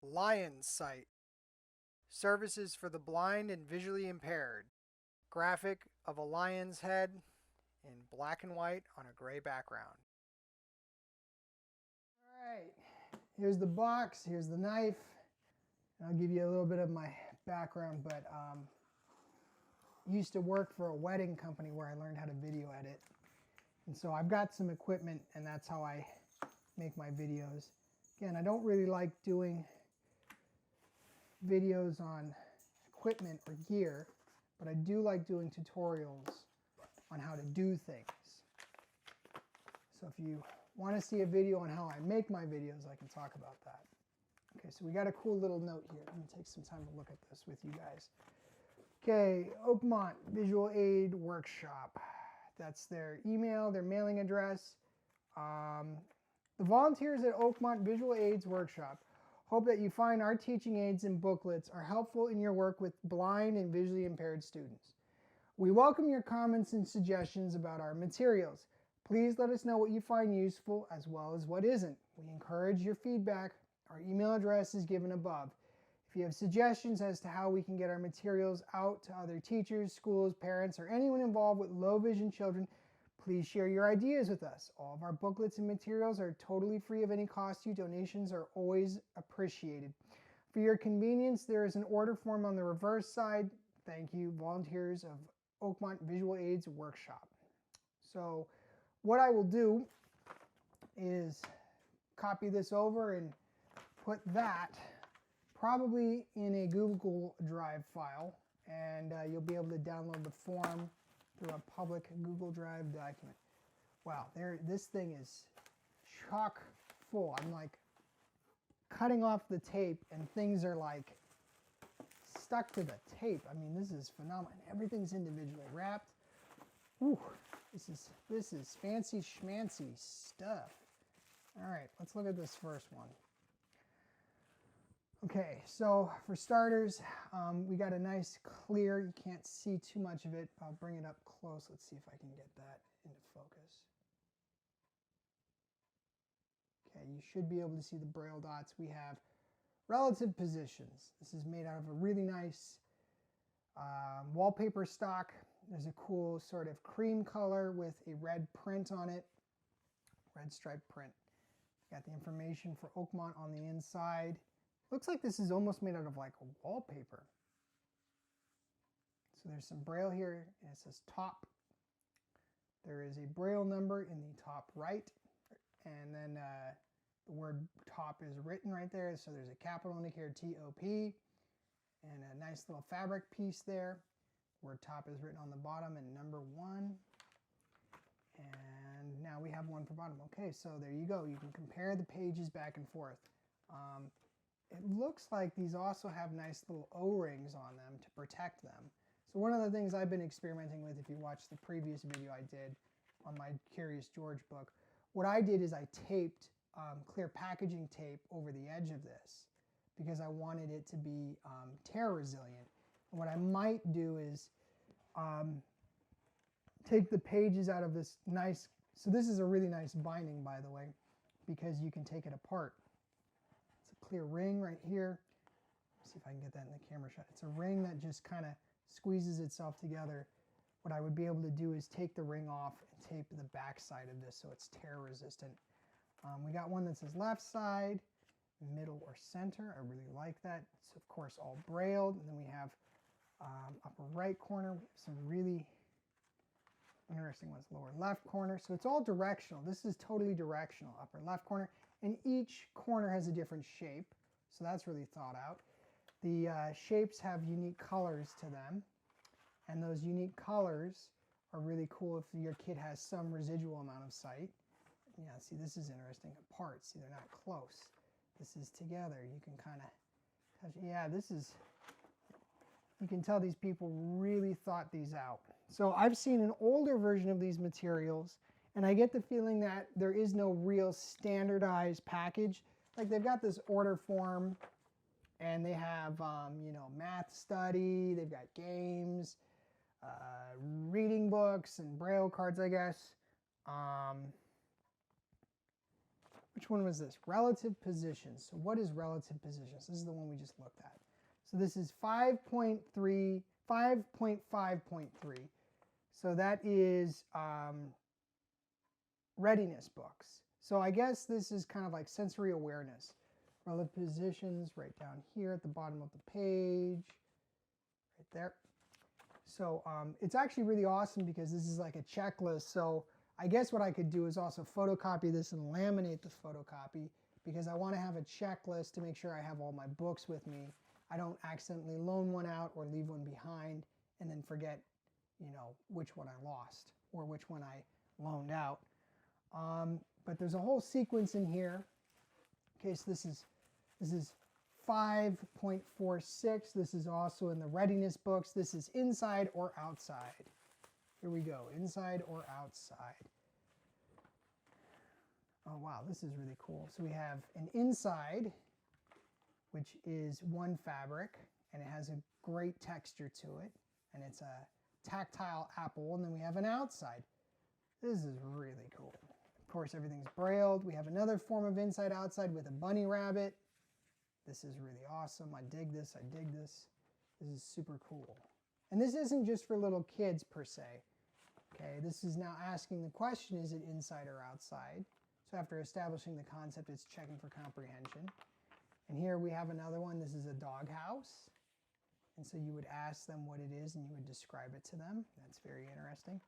Lion Sight. Services for the blind and visually impaired. Graphic of a lion's head in black and white on a gray background. All right, here's the box, here's the knife. I'll give you a little bit of my background, but used to work for a wedding company where I learned how to video edit. And so I've got some equipment, and that's how I make my videos. Again, I don't really like doing videos on equipment or gear, but I do like doing tutorials on how to do things. So if you want to see a video on how I make my videos, I can talk about that. Okay, so we got a cool little note here. I'm going to take some time to look at this with you guys. Okay, Oakmont Visual Aid Workshop. That's their email, their mailing address. The volunteers at Oakmont Visual Aids Workshop hope that you find our teaching aids and booklets are helpful in your work with blind and visually impaired students. We welcome your comments and suggestions about our materials. Please let us know what you find useful as well as what isn't. We encourage your feedback. Our email address is given above. If you have suggestions as to how we can get our materials out to other teachers, schools, parents, or anyone involved with low vision children, please share your ideas with us. All of our booklets and materials are totally free of any cost to you. Donations are always appreciated. For your convenience, there is an order form on the reverse side. Thank you, volunteers of Oakmont Visual Aids Workshop. So what I will do is copy this over and put that probably in a Google Drive file, and you'll be able to download the form through a public Google Drive document. Wow, this thing is chock full. I'm like cutting off the tape and things are like stuck to the tape. I mean, this is phenomenal. Everything's individually wrapped. Ooh, this is fancy schmancy stuff. All right, let's look at this first one. Okay, so for starters, we got a nice clear, you can't see too much of it. I'll bring it up close. Let's see if I can get that into focus. Okay, you should be able to see the braille dots. We have relative positions. This is made out of a really nice wallpaper stock. There's a cool sort of cream color with a red print on it, red striped print. Got the information for Oakmont on the inside. Looks like this is almost made out of like a wallpaper. So there's some braille here, and it says top. There is a braille number in the top right, and then the word top is written right there. So there's a capital indicator T-O-P, and a nice little fabric piece there. Word top is written on the bottom and number 1. And now we have one for bottom. Okay, so there you go. You can compare the pages back and forth. It looks like these also have nice little O-rings on them to protect them. So one of the things I've been experimenting with, if you watch the previous video I did on my Curious George book, what I did is I taped clear packaging tape over the edge of this because I wanted it to be tear resilient. And what I might do is take the pages out of this nice, so this is a really nice binding, by the way, because you can take it apart. Clear ring right here. Let's see if I can get that in the camera shot. It's a ring that just kind of squeezes itself together. What I would be able to do is take the ring off and tape the back side of this so it's tear resistant. We got one that says left side, middle, or center. I really like that. It's of course all brailled. And then we have upper right corner. We have some really interesting ones. Lower left corner. So it's all directional. This is totally directional. Upper left corner. And each corner has a different shape, so that's really thought out. The shapes have unique colors to them, and those unique colors are really cool if your kid has some residual amount of sight. Yeah, see, this is interesting. Apart, see, they're not close. This is together. You can kind of touch. Yeah, this is, you can tell these people really thought these out. So I've seen an older version of these materials, and I get the feeling that there is no real standardized package. Like they've got this order form, and they have, you know, math study, they've got games, reading books, and braille cards, I guess. which one was this? Relative positions. So what is relative positions? This is the one we just looked at. So this is 5.3, 5.5.3. So that is readiness books. So I guess this is kind of like sensory awareness. Relative positions right down here at the bottom of the page, right there. So it's actually really awesome because this is like a checklist. So I guess what I could do is also photocopy this and laminate the photocopy because I want to have a checklist to make sure I have all my books with me. I don't accidentally loan one out or leave one behind and then forget, you know, which one I lost or which one I loaned out. But there's a whole sequence in here. Okay, so this is 5.46. This is also in the readiness books. This is inside or outside. Here we go, inside or outside. Oh wow, this is really cool. So we have an inside, which is one fabric, and it has a great texture to it, and it's a tactile apple, and then we have an outside. This is really cool. Of course, everything's brailled. We have another form of inside-outside with a bunny rabbit. This is really awesome. I dig this. I dig this. This is super cool. And this isn't just for little kids per se. Okay, this is now asking the question, is it inside or outside? So after establishing the concept, it's checking for comprehension. And here we have another one. This is a doghouse. And so you would ask them what it is and you would describe it to them. That's very interesting.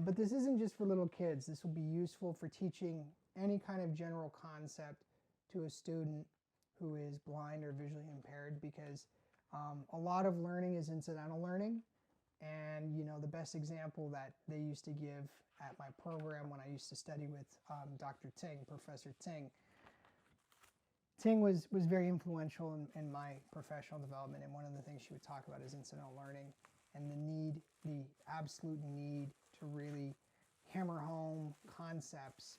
But this isn't just for little kids. This will be useful for teaching any kind of general concept to a student who is blind or visually impaired, because a lot of learning is incidental learning. And you know, the best example that they used to give at my program when I used to study with Dr. Ting, Professor Ting. Ting was very influential in my professional development, and one of the things she would talk about is incidental learning and the absolute need to really hammer home concepts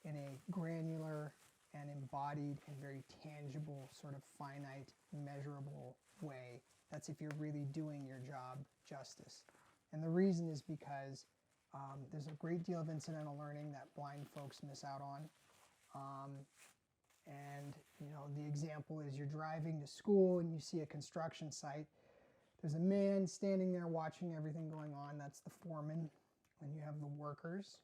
in a granular and embodied and very tangible, sort of finite, measurable way. That's if you're really doing your job justice. And the reason is because there's a great deal of incidental learning that blind folks miss out on. And you know, the example is you're driving to school and you see a construction site. There's a man standing there watching everything going on. That's the foreman. And you have the workers.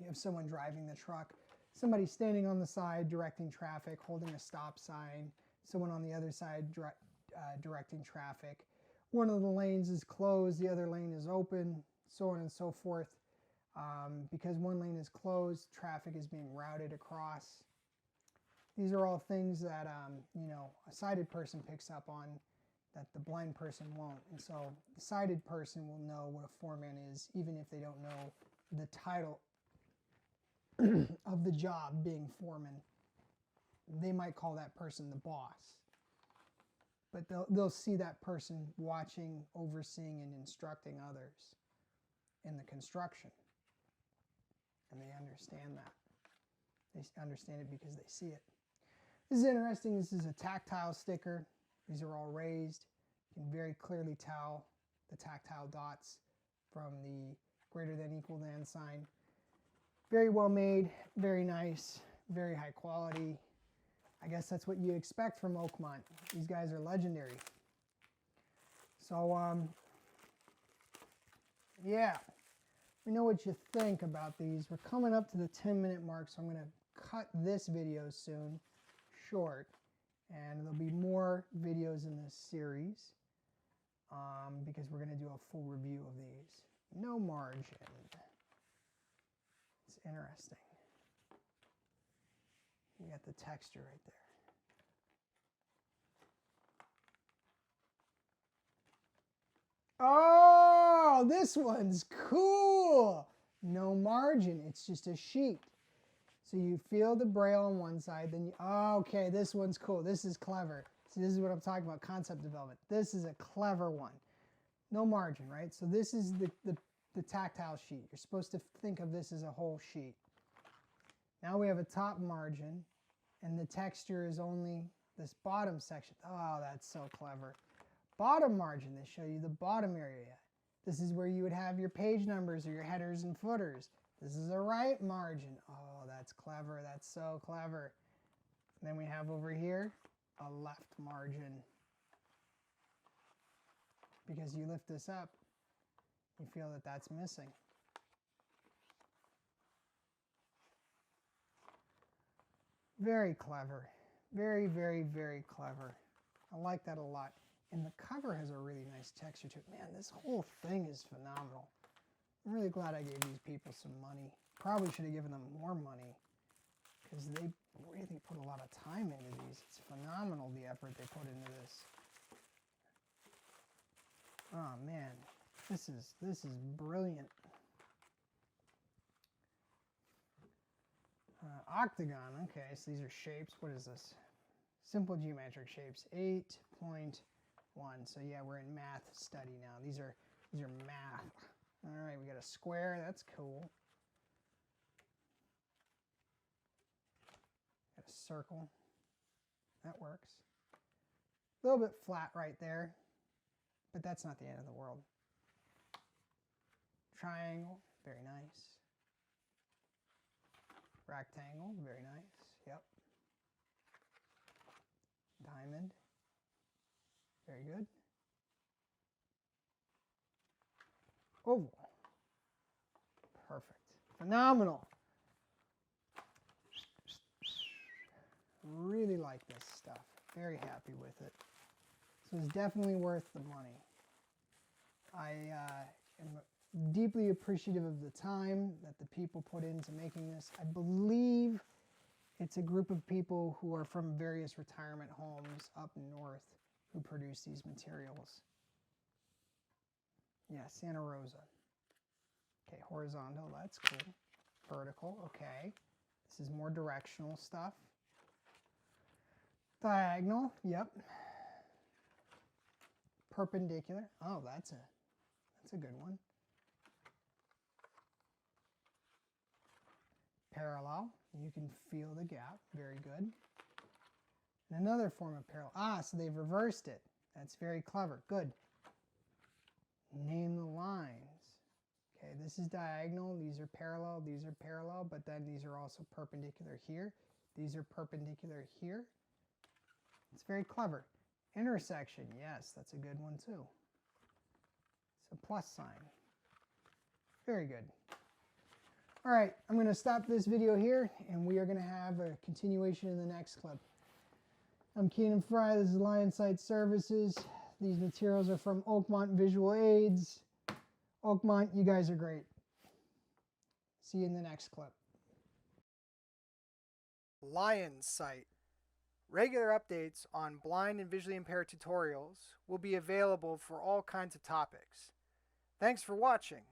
You have someone driving the truck. Somebody standing on the side directing traffic, holding a stop sign. Someone on the other side directing traffic. One of the lanes is closed, the other lane is open, so on and so forth. Because one lane is closed, traffic is being routed across. These are all things that you know, a sighted person picks up on that the blind person won't. And so the sighted person will know what a foreman is, even if they don't know the title of the job being foreman. They might call that person the boss. But they'll see that person watching, overseeing, and instructing others in the construction. And they understand that. They understand it because they see it. This is interesting. This is a tactile sticker. These are all raised. You can very clearly tell the tactile dots from the greater than equal than sign. Very well made, very nice, very high quality. I guess that's what you expect from Oakmont. These guys are legendary. So, yeah, let me know what you think about these. We're coming up to the 10-minute mark, so I'm going to cut this video soon, short, and there'll be more videos in this series because we're going to do a full review of these. No margin. It's interesting. You got the texture right there. Oh, this one's cool. No margin. It's just a sheet. So you feel the braille on one side, then you, oh, okay, this one's cool. This is clever. See, this is what I'm talking about, concept development. This is a clever one. No margin, right? So this is the tactile sheet. You're supposed to think of this as a whole sheet. Now we have a top margin, and the texture is only this bottom section. Oh, that's so clever. Bottom margin, they show you the bottom area. This is where you would have your page numbers or your headers and footers. This is a right margin. Oh, that's clever. That's so clever. And then we have over here a left margin. Because you lift this up, you feel that that's missing. Very clever. Very, very, very clever. I like that a lot. And the cover has a really nice texture to it. Man, this whole thing is phenomenal. I'm really glad I gave these people some money. Probably should have given them more money because they really put a lot of time into these. It's phenomenal the effort they put into this. Oh man, this is brilliant. Octagon, okay, so these are shapes. What is this? Simple geometric shapes, 8.1. So yeah, we're in math study now. These are math. All right, we got a square. That's cool. Got a circle. That works. A little bit flat right there, but that's not the end of the world. Triangle, very nice. Rectangle, very nice. Yep. Diamond, very good. Oval, perfect. Phenomenal. Really like this stuff. Very happy with it. So it's definitely worth the money. I am deeply appreciative of the time that the people put into making this. I believe it's a group of people who are from various retirement homes up north who produce these materials. Yeah, Santa Rosa. Okay, horizontal, that's cool. Vertical, okay. This is more directional stuff. Diagonal, yep. Perpendicular, oh, that's a good one. Parallel, you can feel the gap, very good. And another form of parallel, so they've reversed it. That's very clever, good. Name the lines. Okay, this is diagonal, these are parallel, but then these are also perpendicular here. These are perpendicular here. It's very clever. Intersection, yes, that's a good one too. It's a plus sign. Very good. All right, I'm going to stop this video here, and we are going to have a continuation in the next clip. I'm Keenan Fry. This is Lion Sight Services. These materials are from Oakmont Visual Aids. Oakmont, you guys are great. See you in the next clip. Lion Sight. Regular updates on blind and visually impaired tutorials will be available for all kinds of topics. Thanks for watching.